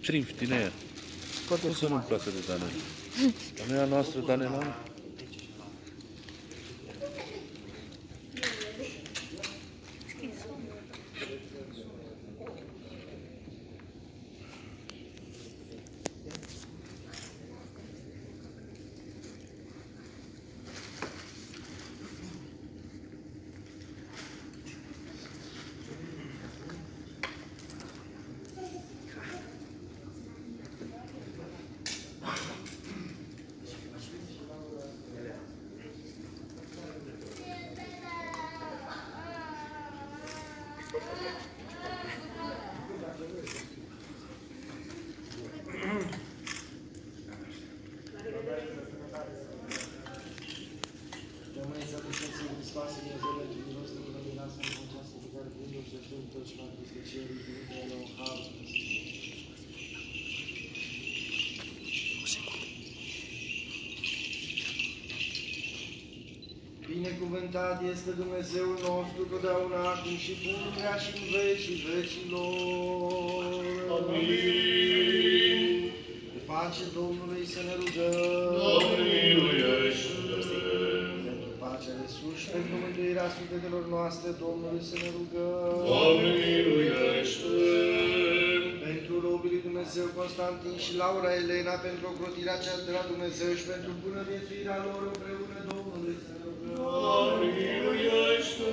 Trift din aia. Cum să nu-mi placă de Danela? Dar nu e a noastră Danela? Binecuvântat este Dumnezeul nostru, totdeauna, acum și pururea și în vecii vecilor. Amin. De pace Domnului să ne rugăm. Doamne, miluiește! Pentru pacea de sus și pentru mântuirea sufletelor noastre, Domnului să ne rugăm. Doamne, miluiește! Pentru robii lui Dumnezeu Constantin și Laura Elena, pentru ocrotirea cea de la Dumnezeu și pentru bunăviețuirea lor împreună, Domnului să ne rugăm. Doamne, miluiește!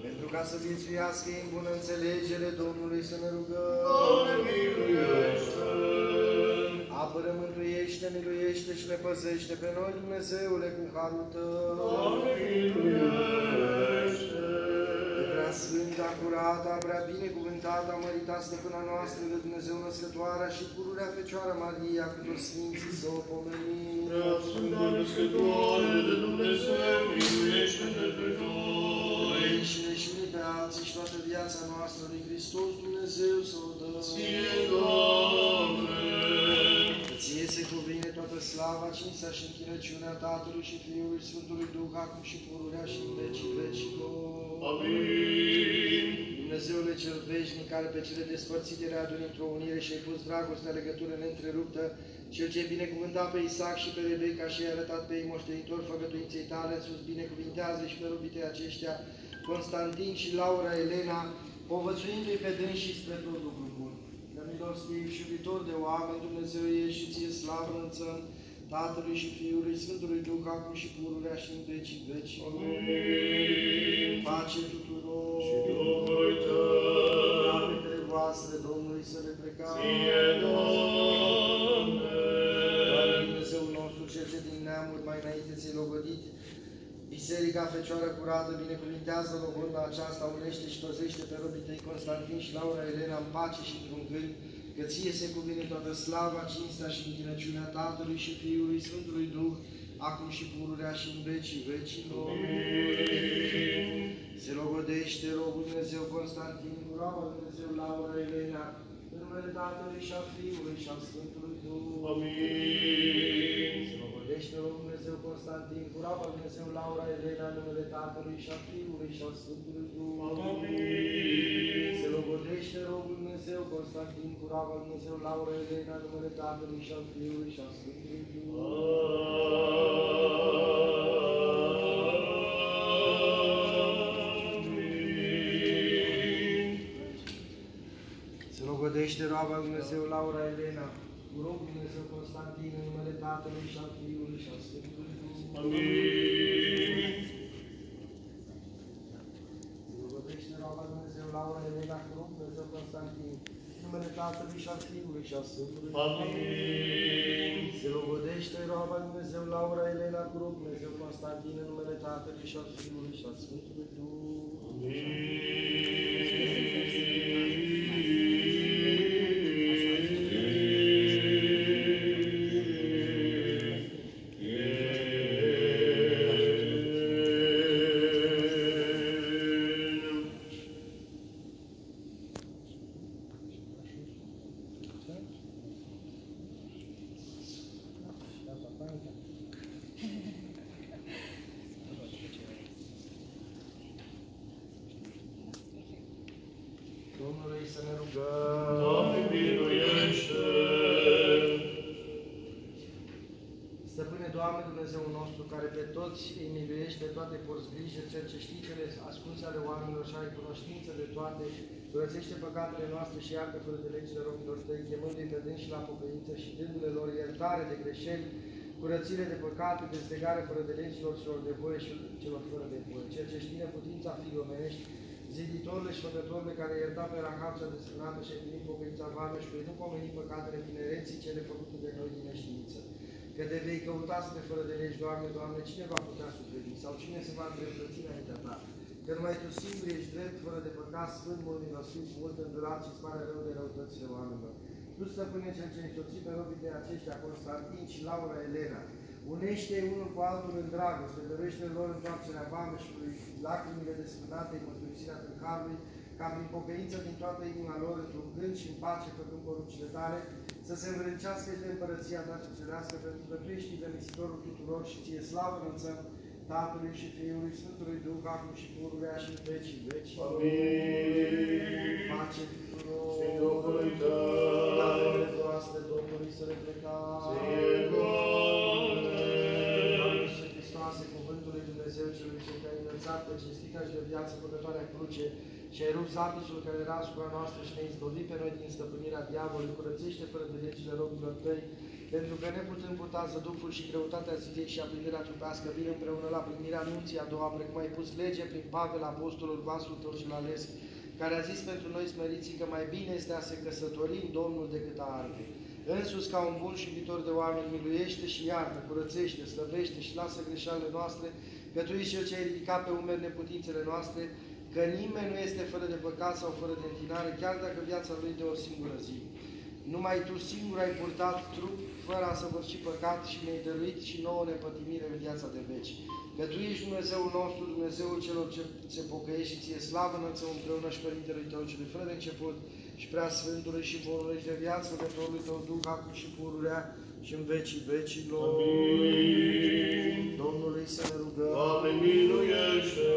Pentru ca să viețuiască în bună înțelegere, Domnului să ne rugăm. Doamne, miluiește! Apără, mântuiește, miluiește și ne păzește pe noi, Dumnezeule, cu harul Tău. Doamne, miluiește! Prea sfânta, curată, prea binecuvântată, mărita stăpâna noastră de Dumnezeu Născătoarea și pururea Fecioara Maria, cu toți Sfinții să o pomenim. Prea sfânta Născătoare de Dumnezeu, miluiește-ne pe noi! Înșine și unii pe alții și toată viața noastră lui Hristos Dumnezeu să o dăm. Ție, Doamne! Ție se cuvine toată slava, cinstea și închinăciunea Tatălui și Fiului Sfântului Duh, acum și pururea și în vecii vecilor. Amin. Dumnezeule cel veșnic, care pe cele despărțite le aduni într-o unire și ai pus dragostea, legătură neîntreruptă, cel ce ai binecuvântat pe Isaac și pe Rebecca și ai arătat pe ei moștenitori făgăduinței tale, în sus binecuvintează și pe robitei aceștia, Constantin și Laura Elena, povățuindu-i pe dânsii spre tot lucru bun. Că milostiv și iubitor de oameni, Dumnezeu ești și ție slavă înălțăm, Tatălui și Fiului, Sfântului Duh, acum și pururea și în vecii veci. Amin. Pace tuturor! Și Duhului Tău! Capetele voastre Domnului să le plecați! Ție, Doamne! Doamne Dumnezeul nostru, Cel ce din neamuri mai înainte ți-ai logodit, Biserica Fecioară curată, binecuvintează logodna aceasta, unește și tozește pe robii tăi Constantin și Laura Elena în pace și într-un gând, că ție se cuvine toată slava, cinstea și închinăciunea Tatălui și Fiului Sfântului Duh, acum și pururea și în vecii vecilor. Se logodește robul Dumnezeu Constantin, curava Dumnezeu Laura Elena, în numele Tatălui și al Fiului și al Sfântului Duh. Amin. Se logodește robul Dumnezeu Constantin, curava Dumnezeu Laura Elena, în numele Tatălui și al Fiului și al Sfântului Duh. Amin. Se logodește robul Dumnezeu Constantin, curava Dumnezeu Laura Elena, în numele Tatălui și al Fiului și al Sfântului Duh. Se logodește roaba Dumnezeu Laura Elena, cu robul Dumnezeu Constantin, în numele Tatălui și al Fiului și al Sfântului Duh. Amin. Se logodește roaba Dumnezeu Laura Elena, cu robul Dumnezeu Constantin, în numele Tatălui și al Fiului și al Sfântului Duh. Amin. Se logodește roaba Dumnezeu Laura Elena, cu robul Dumnezeu Constantin, în numele Tatălui și al Fiului și al Sfântului Duh. Domnului să ne rugăm. Doamne, miluiește! Dumnezeu nostru, care pe toți îi miluiești, pe toate porți grijă, cel ce știi cele ascunse ale oamenilor și ai cunoștință de toate, curățește păcatele noastre și iartă fără de legile robilor tăi, chemându-i pe dânsi la pocăință și dându-le lor iertare de greșeli, curățire de păcate, dezlegare fără de legilor celor de voie și celor fără de voie. Cel ce știe neputința fiii omenești, ziditorule și făcătorule care ierta pe Rahab cea desfrânată și a primit pocăința vameș, și nu pomeni păcatele tinereții cele făcute de noi din neștiință. Că te vei căuta să te fără de legi, Doamne, Doamne, cine va putea suferi? Sau cine se va îndreptăți înaintea Ta? Că numai Tu singur ești drept, fără de păcat, sfânt, mult milostiv, mult îndurat și spare rău de răutățile oamenilor. Tu, Stăpâne, cel ce însoți pe robii de aceștia, Constantin și Laura Elena, unește unul cu altul în dragoste, dăruiește lor întoarcerea vameșului, lacrimile desfrânate, mărturisirea tâlharului, ca prin pocăință din toată inima lor, într-un gând și în pace, făcând poruncile Tale, să se învrednicească și de împărăția Ta și cerească, pentru că Tu ești Izămisitorul tuturor și Ție slavă înălțăm Tatălui și Fiului, Sfântului Duh, acum și pururea și în vecii veci. Amin. Pace tuturor. Și Duhului Tău. Lavele voastre Domnului să le plecați. Ție Doamne. Doamne și Hristoase, cuvântul lui Dumnezeu celui ce Te-ai înălțat pe cinstită și de viață păcătoarea cruce, și ai rupt zapisul care era asupra noastră și ne-ai izbăvit pe noi din stăpânirea diavolului, curățește fără de legile robilor Tăi, pentru că neputând putea zăduful și greutatea zilei și aprinderea trupească, vin împreună la primirea anunții a doua, precum ai pus lege prin Pavel, apostolul vasul Tău și ales, care a zis pentru noi smeriții că mai bine este a se căsători în Domnul decât a arde. Însuți, ca un bun și iubitor de oameni, miluiește și iartă, curățește, slăbește și lasă greșelile noastre, că Tu ești Cel ce ai ridicat pe umeri neputințele noastre, că nimeni nu este fără de păcat sau fără de întinare, chiar dacă viața lui de o singură zi. Numai Tu singur ai purtat trup, fără a săvârși păcat și ne-ai dăruit și nouă nepătimire în viața de veci. Că Tu ești Dumnezeul nostru, Dumnezeul celor ce se pocăiește și Ție slavă înălțăm împreună și Părintelui Tău, celui fără de început, și prea Sfântului și Bunului și de viață, Făcătorului Tău, Duh, acum și pururea și în vecii vecilor. Amin. Domnului să ne rugăm. Doamne, miluiește!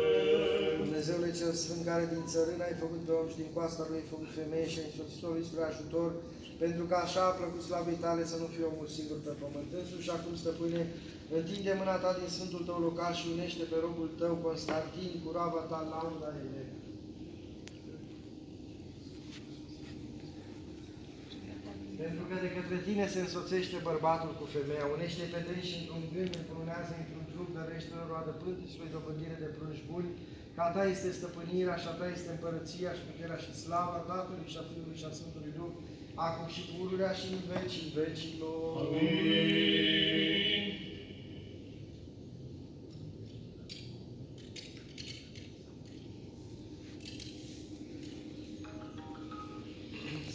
Dumnezeule cel Sfânt, care din țărână ai făcut pe om și din coasta lui ai făcut femeie și ai însoțitorului spre ajutor, pentru că așa a plăcut slavei Tale să nu fie omul singur pe pământ. Însuși acum, Stăpâne, întinde mâna Ta din Sfântul Tău local și unește pe robul Tău, Constantin, cu roaba Ta, Laura Elena. Pentru că de către Tine se însoțește bărbatul cu femeia, unește pe dânsi într-un gând, împunează într-un trup, dărește lor roadă pântișului dobândire de prunci buni, că a Ta este stăpânirea și a Ta este împărăția și puterea și slava Tatălui și a Fiului și a Sfântului Duh, acum și pururea și în vecii vecilor. Amin.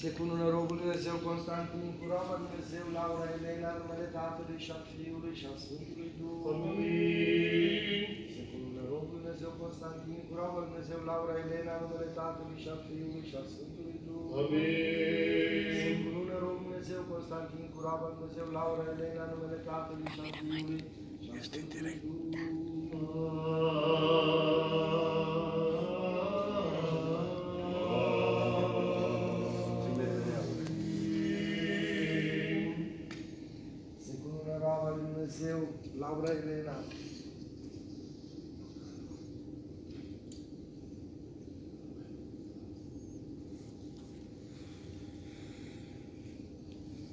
Se cunună robul Dumnezeu Constantin cu roaba Dumnezeu Laura Elena, numele Tatălui și a Fiului și a Sfântului Duh. Amin. Se cunună robul Dumnezeu Constantin cu roaba Dumnezeu Laura Elena, numele Tatălui și a Fiului și a Sfântului Duh. Amin. Se cunună robul Dumnezeu Constantin cu roaba Dumnezeu Laura Elena, numele Tatălui și a Fiului și a Sfântului Dumnezeu, Laura Elena.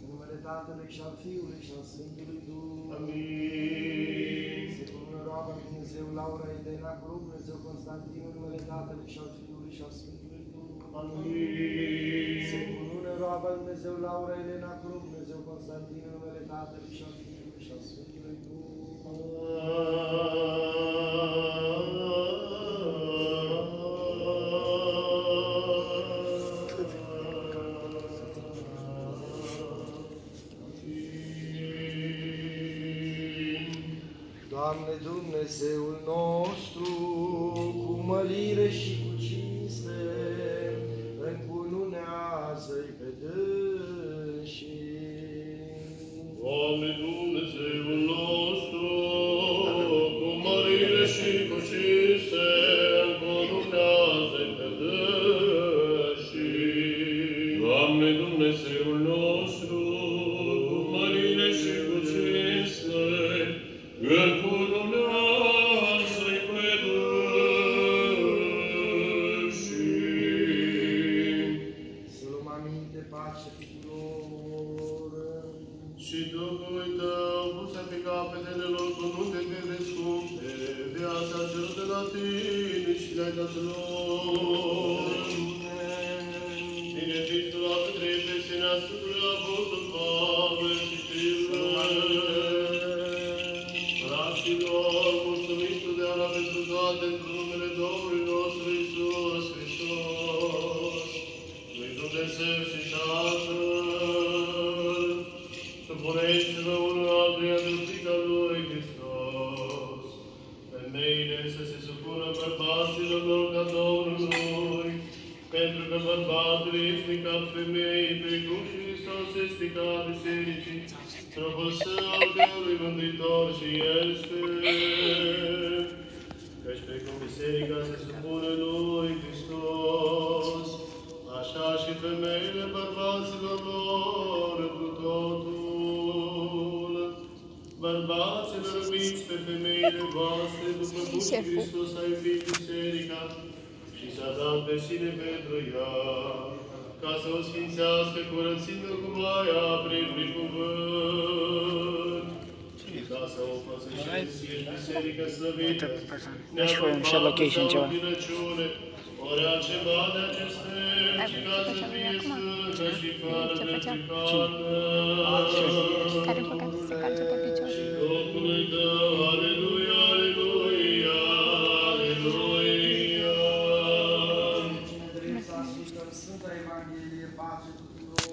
În numele Tatălui și al Fiului și al Sfântului Duh. Amin. Se cunună roaba Dumnezeu, Laura Elena, cu rog Dumnezeu Constantin, în numele Tatălui și al Fiului și al Sfântului Duh. Amin. Se cunună roaba Dumnezeu, Laura Elena, cu rog Dumnezeu Constantin, în numele Tatălui și al Fiului și al Sfântului Duh. Doamne Dumnezeul nostru, cu mărire și cu cinste, încununează-i pe dânsii. Doamne Dumnezeul nostru, cu mărire și cu cinste, încununează-i pe dânsii. Doamne Dumnezeul nostru, cu mărire și cu cinste, de pace tuturor. Și Duhului Tău, puse pe capetele lor cu nunte de descumpe, viața cerut de la Tine și le-ai dat lor. Bine fiți tu la către Efesenia Sfântului Apostol Pavel și Filule. Fraților, mulțumiți totdeauna pentru toate într-un numele Domnului nostru Iisus Hristos, lui Dumnezeu și Tatăl. Supuneți-vă unul altuia de frica lui Hristos. Femeile să se supună bărbaților lor ca Domnului, pentru că bărbatul este ca femeii, precum și Hristos este ca bisericii, trupul său al cărui Mântuitor și este. Căci precum biserica se supune lui Hristos, așa și femeile bărbaților lor cu totul. Bărbaților, iubiți pe femeile voastre, după cum și Hristos a iubit biserica și s-a dat pe sine pentru ea, ca să o sfințească, curățindu-o cu baia prin cuvânt. Și ca să o păzășește biserica slăvită, neapropiată sau vinăciune, ori altceva de aceste, și ca să fie sfântă și fără de prihană. Care păcat să se calce pe picior. Și Domnului Tău, aleluia, aleluia, aleluia. Cine trebuie să ascultăm Sfânta Evanghelie, pace tuturor.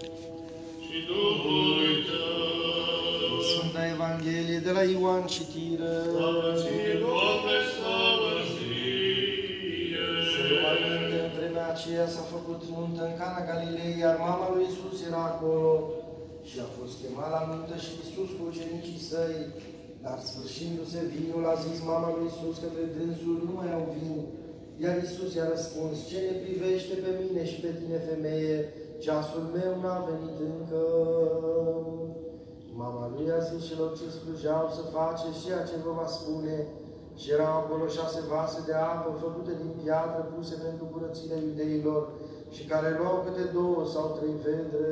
Și Duhului Tău, Sfânta Evanghelie de la Ioan citire. slavă ție, Doamne, slavă ție. Se lua minte, în vremea aceea s-a făcut nuntă în Cana Galilei, iar mama lui Iisus era acolo. Și a fost chemat la nuntă și Iisus cu ucenicii săi. Dar sfârșindu-se vinul, a zis mama lui Iisus către dânsul, nu mai au vin. Iar Iisus i-a răspuns, ce ne privește pe mine și pe tine, femeie, ceasul meu n-a venit încă. Mama lui a zis celor ce slujeau să faceți ceea ce vă va spune. Și erau acolo 6 vase de apă făcute din piatră, puse pentru curățirea iudeilor, și care luau câte 2 sau 3 vedre.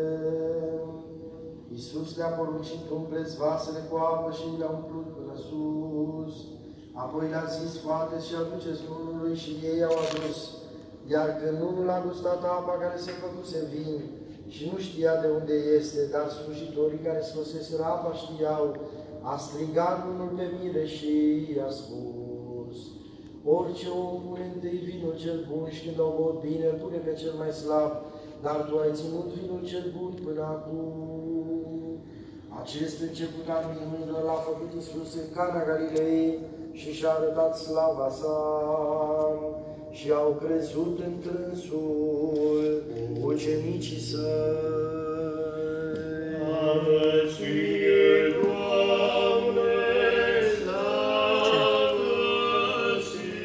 Iisus le-a poruncit, umpleți vasele cu apă, și le-a umplut până sus. Apoi le-a zis, scoateți și aduceți nunului, și ei au adus. Iar când nunul a gustat apa care se făcuse vin, și nu știa de unde este, dar slujitorii care scoseseră apa știau, a strigat nunul pe mire și i-a spus, orice om pune întâi vinul cel bun și când o băut bine, îl pune pe cel mai slab, dar tu ai ținut vinul cel bun până acum. Acest început al minunilor l-a făcut Iisus în Cana Galilei și și-a arătat slava sa. Și au crezut în trânsul ucenicii săi. Slavă ție, Doamne, slavă ție.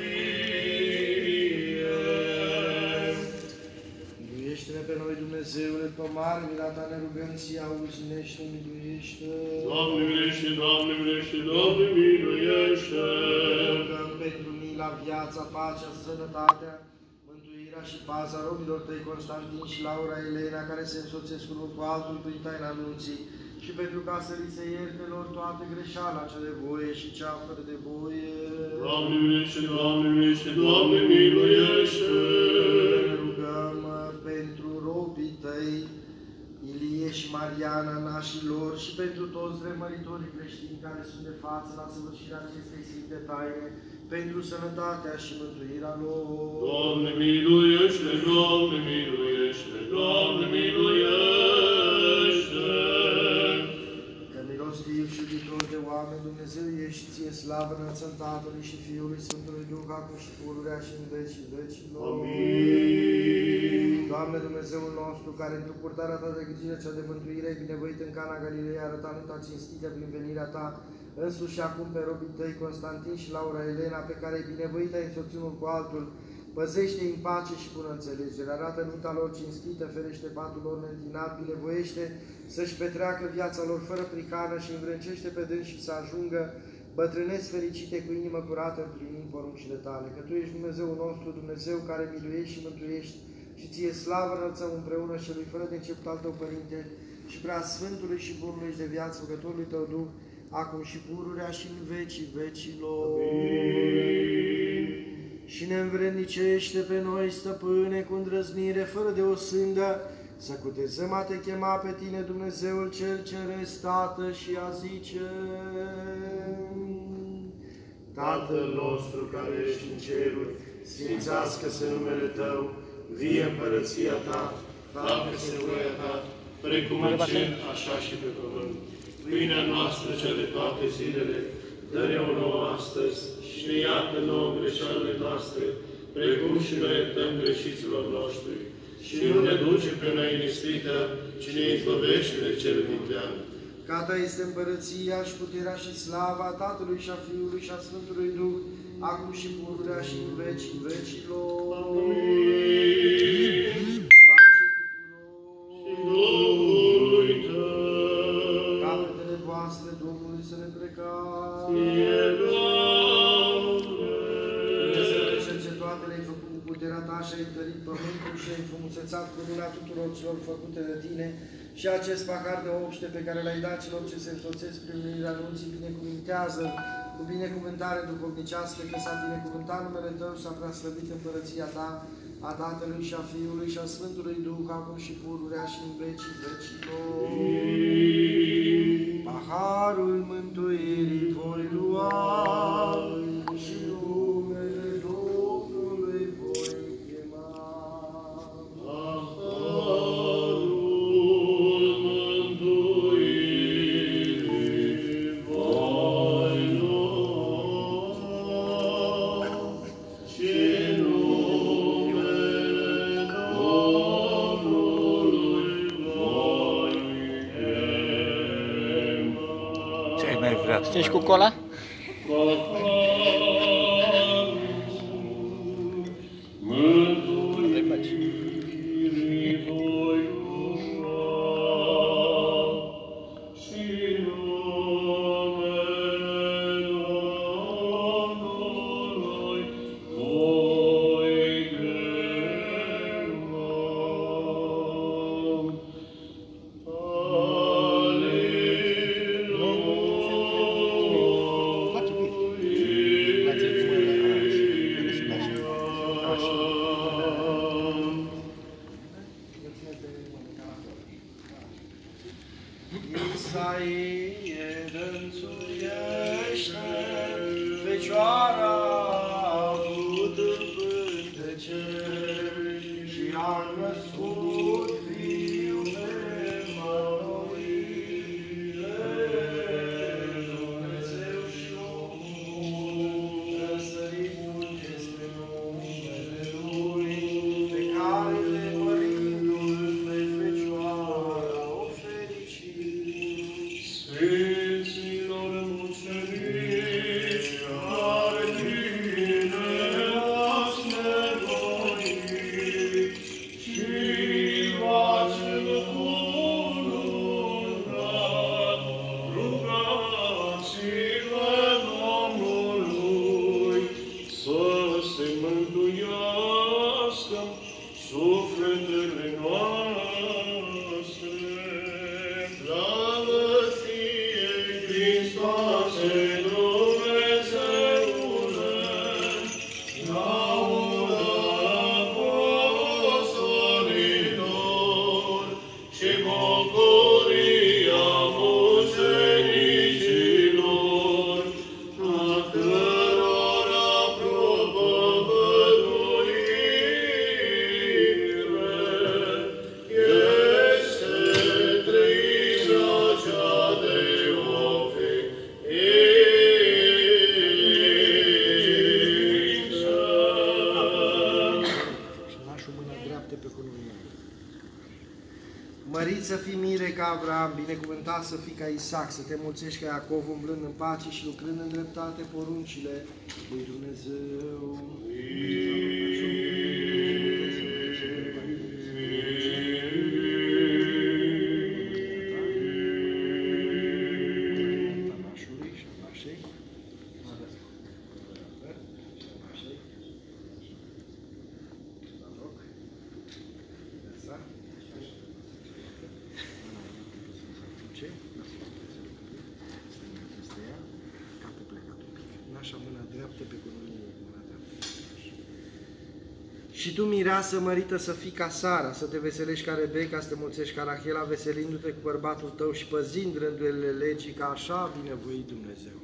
Miluiește-ne pe noi, Dumnezeule, pe mare mila ta ne rugăm, ție auzinește, miluiește. Doamne miluiește, Doamne miluiește, Doamne miluiește. Rugăm pentru mila, viața, pacea, sănătatea, mântuirea și paza robilor tăi Constantin și Laura Elena, care se însoțesc unul cu altul prin taina anunții, și pentru ca să li se ierte lor toată greșeala cea de voie și cea fără de voie. Doamne miluiește, Doamne miluiește, Doamne miluiește. Ne rugăm pentru robii tăi, Ilie și Mariana, nașii lor, și pentru toți remăritorii creștini care sunt de față la săvârșirea acestei sfinte taine, pentru sănătatea și mântuirea lor. Doamne miluiește, Doamne miluiește, Doamne miluiește. Că milostiv și iubitor de oameni, Dumnezeu ești, ție slavă înălțăm Tatălui și Fiului Sfântului Duh, acum și pururea și în vecii vecilor. Amin. Doamne Dumnezeul nostru, care într-o purtarea ta de grijă cea de mântuire ai binevoit în Cana Galilei, arătând ta cinstită prin venirea ta, însuși și acum pe robii tăi Constantin și Laura Elena, pe care ai binevoit ai însoțit unul cu altul, păzește-i în pace și bună înțelegere, arată nunta lor cinstită, ferește patul lor neîntinat, binevoiește să-și petreacă viața lor fără prihană și învrâncește pe dâns și să ajungă bătrâneți fericite cu inimă curată, împlinind poruncile tale, că Tu ești Dumnezeul nostru, Dumnezeu care miluiești și mântuiești și ție slavă înălțăm împreună celui fără de început al tău, Părinte, și prea Sfântului și Bunului și de viață Făcătorului tău Duh, acum și pururea și în vecii vecilor. Și ne învrednicește pe noi, Stăpâne, cu îndrăznire, fără de o sândă, să cutezăm a te chema pe tine, Dumnezeul cel Ceresc, Tată, și a zice: Tatăl nostru care ești în ceruri, sfințească-se numele Tău, vie împărăția Ta, facă-se voia Ta, precum în cer, așa și pe pământ. Pâinea noastră cea de toate zilele, dă-ne-o nouă astăzi și ne iartă nouă greșelile noastre, precum și noi iertăm greșiților noștri. Și nu ne duce pe noi în ispită, ci ne izbăvește de cel vindean. Ca Ta este împărăția și puterea și slava Tatălui și a Fiului și a Sfântului Duh, acum și pururea și în vecii vecilor. Amin. Pace tuturor. Și Duhului Tău. Capetele voastre Domnului să ne plecați. Fie Doamne. Dumnezeule cel ce toate le-ai făcut cu puterea Ta și ai întărit pământul și ai înfrumusețat cu lumina tuturor celor făcute de Tine, și acest pahar de obște pe care l-ai dat celor ce se însoțesc prin unirea anunții, binecuvintează cu binecuvântare duhovnicească, că s-a binecuvântat numele Tău și s-a preaslăvit împărăția Ta, a Tatălui și a Fiului și a Sfântului Duh, acum și pururea și în vecii vecilor. Paharul mântuirii voi lua și numele Domnului voi chema. Ești cu cola? Mărit să fii mire ca Avram, binecuvântat să fii ca Isaac, să te mulțești ca Iacov, umblând în pace și lucrând în dreptate poruncile lui Dumnezeu. Ce? Este ea. Capul plecat un pic. În așa mâna dreaptă pe cununie, mâna dreaptă. Și tu, mireasă mărită, să fii ca Sara, să te veselești ca Rebecca, să te mulțești ca Rahela, veselindu-te cu bărbatul tău și păzind rândurile legii, ca așa binevoit Dumnezeu.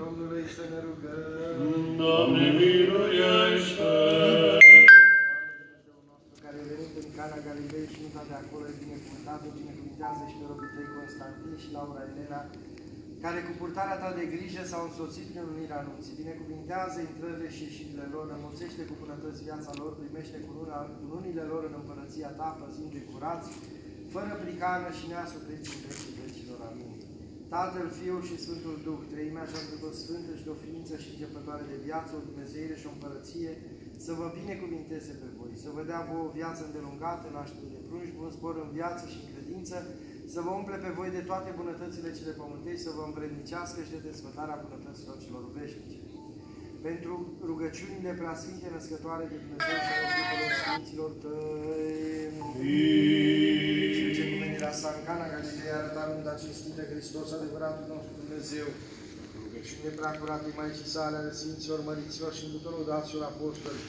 Domnului să ne rugăm. Doamne, miluiește! Dumnezeu nostru, care a venit în Cana Galilei și nu de acolo, e binecuvântat, binecuvintează și pe robii tăi Constantin și Laura Elena, care cu purtarea ta de grijă s-au însoțit prin unirea anunții. Binecuvintează intrările și ieșirile lor, înmulțește cu bunătăți viața lor, primește cununile lor în împărăția ta, păzindu-i curați, fără pricană și neasupriți în vecii vecilor. Amin. Tatăl, Fiul și Sfântul Duh, treimea și într-o sfântă și de o ființă și începătoare de viață, o Dumnezeire și o împărăție, să vă binecuvinteze pe voi, să vă dea vouă o viață îndelungată, naștere de prunci, bun spor în viață și în credință, să vă umple pe voi de toate bunătățile cele pământești, să vă îmbrednicească și de desfătarea bunătăților celor veșnice. Pentru rugăciunile preasfinte născătoare de Dumnezeu și ale tuturor Sfinților tăi. Și ce numenirea sa în Cana Galilei arăta minunea cinstită Hristos, adevăratul nostru Dumnezeu. Rugăciunile preacuratei Maicii sale, ale Sfinților, Măriților și tuturor daților apostoli,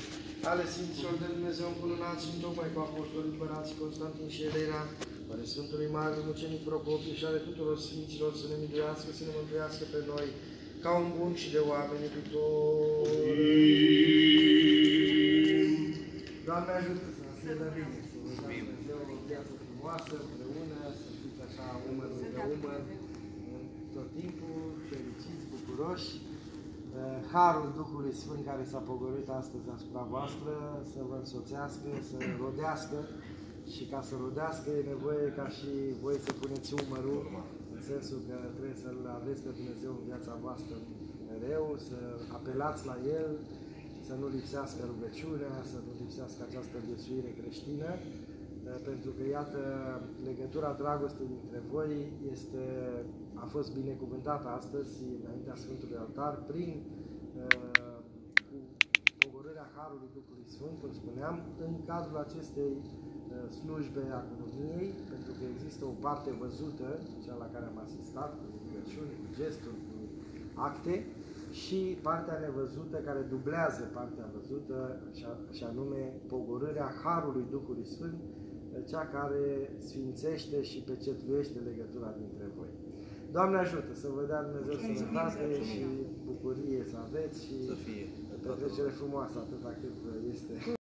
ale Sfinților de Dumnezeu înculunați și întocmai cu apostolii împărații Constantin și Elena, ale Sfântului Mare Mucenic Procopie și ale tuturor Sfinților, să ne miluiască, să ne mântuiască pe noi, ca un bun și de oameni iubitori. Doamne ajută să ne fie bine, să vă dea Dumnezeu o viață frumoasă împreună, să fiți așa umăr lângă umăr, tot timpul, fericiți, bucuroși. Harul Duhului Sfânt care s-a pogorât astăzi asupra voastră să vă însoțească, să rodească, și ca să rodească e nevoie ca și voi să puneți umărul, în sensul că trebuie să-L aveți pe Dumnezeu în viața voastră mereu, să apelați la El, să nu lipsească rugăciunea, să nu lipsească această viețuire creștină, pentru că, iată, legătura dragostei dintre voi a fost binecuvântată astăzi, înaintea Sfântului Altar, prin pogorârea Harului Duhului Sfânt, cum spuneam, în cadrul acestei slujbe a Cununiei, pentru că există o parte văzută, cea la care am asistat, cu rugăciuni, cu gesturi, cu acte, și partea nevăzută care dublează partea văzută, și anume pogorârea Harului Duhului Sfânt, cea care sfințește și pecetluiește legătura dintre voi. Doamne ajută să vă dea Dumnezeu sănătate și bucurie să aveți și petrecere frumoasă atâta cât este.